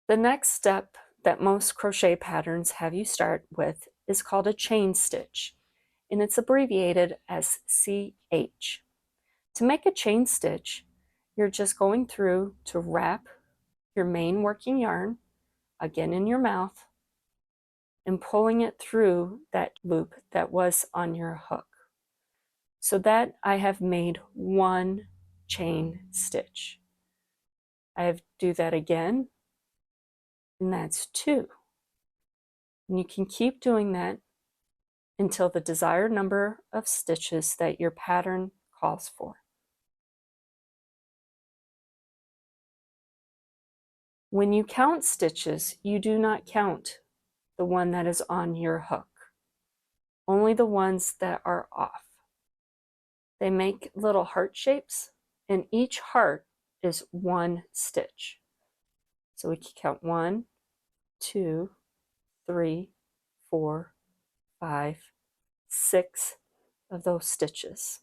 The next step that most crochet patterns have you start with is called a chain stitch, and it's abbreviated as CH. To make a chain stitch, you're just going through to wrap your main working yarn, again in your mouth, and pulling it through that loop that was on your hook. So that I have made one chain stitch. I do that again, and that's 2. And you can keep doing that until the desired number of stitches that your pattern calls for. When you count stitches, you do not count the one that is on your hook, only the ones that are off. They make little heart shapes, and each heart is 1 stitch. So we can count 1, 2, 3, 4, 5, 6 of those stitches.